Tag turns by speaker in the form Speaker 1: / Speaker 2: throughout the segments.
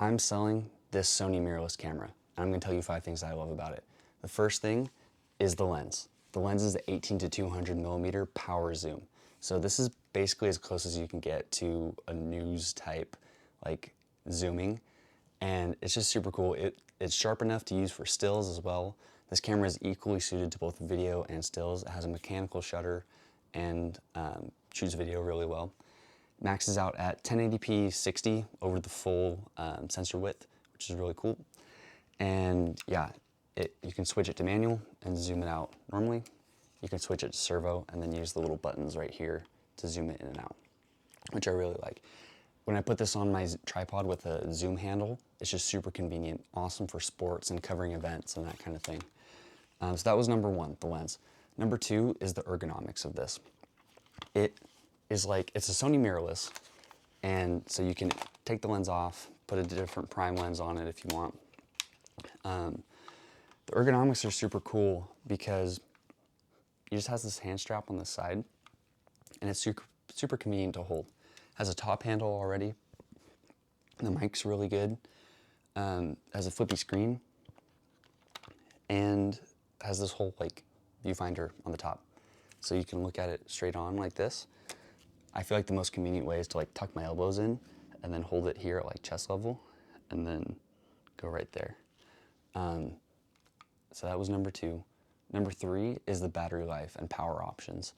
Speaker 1: I'm selling this Sony mirrorless camera, and I'm gonna tell you 5 things I love about it. The first thing is the lens. The lens is the 18 to 200 millimeter power zoom. So this is basically as close as you can get to a news type like zooming, and it's just super cool. It's sharp enough to use for stills as well. This camera is equally suited to both video and stills. It has a mechanical shutter and shoots video really well. Maxes out at 1080p 60 over the full sensor width, which is really cool. And yeah, you can switch it to manual and zoom it out normally. You can switch it to servo and then use the little buttons right here to zoom it in and out, which I really like. When I put this on my tripod with a zoom handle, it's just super convenient, awesome for sports and covering events and that kind of thing. So that was number 1, the lens. Number 2 is the ergonomics of this. It's a Sony mirrorless, and so you can take the lens off, put a different prime lens on it if you want. The ergonomics are super cool because it just has this hand strap on the side, and it's super convenient to hold. Has a top handle already. The mic's really good. Has a flippy screen, and has this whole like viewfinder on the top, so you can look at it straight on like this. I feel like the most convenient way is to like tuck my elbows in and then hold it here at like chest level and then go right there. So that was number 2. Number 3 is the battery life and power options.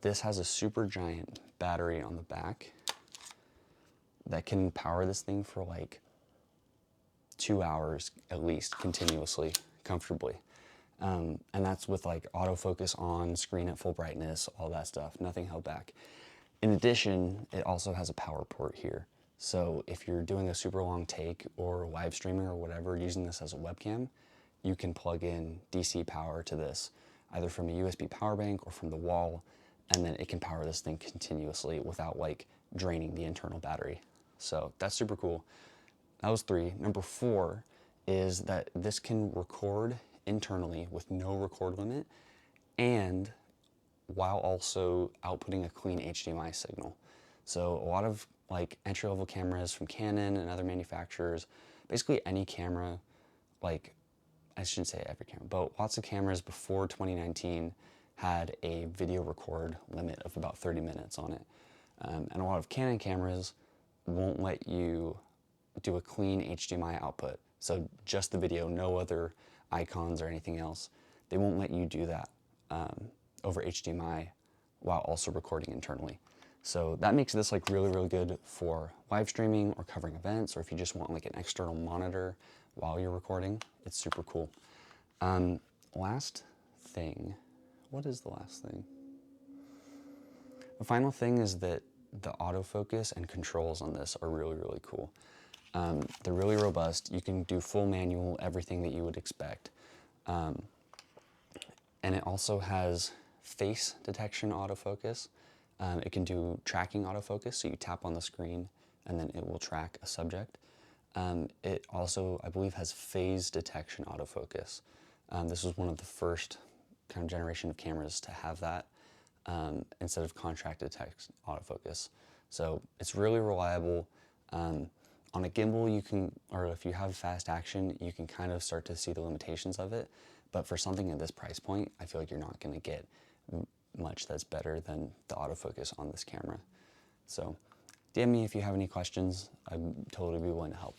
Speaker 1: This has a super giant battery on the back that can power this thing for like 2 hours at least continuously, comfortably. And that's with like autofocus on, screen at full brightness, all that stuff, nothing held back. In addition, it also has a power port here. So if you're doing a super long take or live streaming or whatever, using this as a webcam, you can plug in DC power to this, either from a USB power bank or from the wall, and then it can power this thing continuously without like draining the internal battery. So that's super cool. That was 3. Number 4 is that this can record internally with no record limit, and while also outputting a clean HDMI signal. So a lot of like entry-level cameras from Canon and other manufacturers, basically any camera, like I shouldn't say every camera, but lots of cameras before 2019 had a video record limit of about 30 minutes on it. And a lot of Canon cameras won't let you do a clean HDMI output. So just the video, no other icons or anything else. They won't let you do that over HDMI while also recording internally. So that makes this like really, really good for live streaming or covering events, or if you just want like an external monitor while you're recording. It's super cool. Last thing, what is the last thing? The final thing is that the autofocus and controls on this are really, really cool. They're really robust. You can do full manual, everything that you would expect. And it also has face detection autofocus. It can do tracking autofocus, so you tap on the screen and then it will track a subject. It also, I believe, has phase detection autofocus. This was one of the first kind of generation of cameras to have that instead of contract detect autofocus. So it's really reliable. On a gimbal, you can, or if you have fast action, you can kind of start to see the limitations of it. But for something at this price point, I feel like you're not going to get much that's better than the autofocus on this camera. So DM me if you have any questions. I'd totally be willing to help.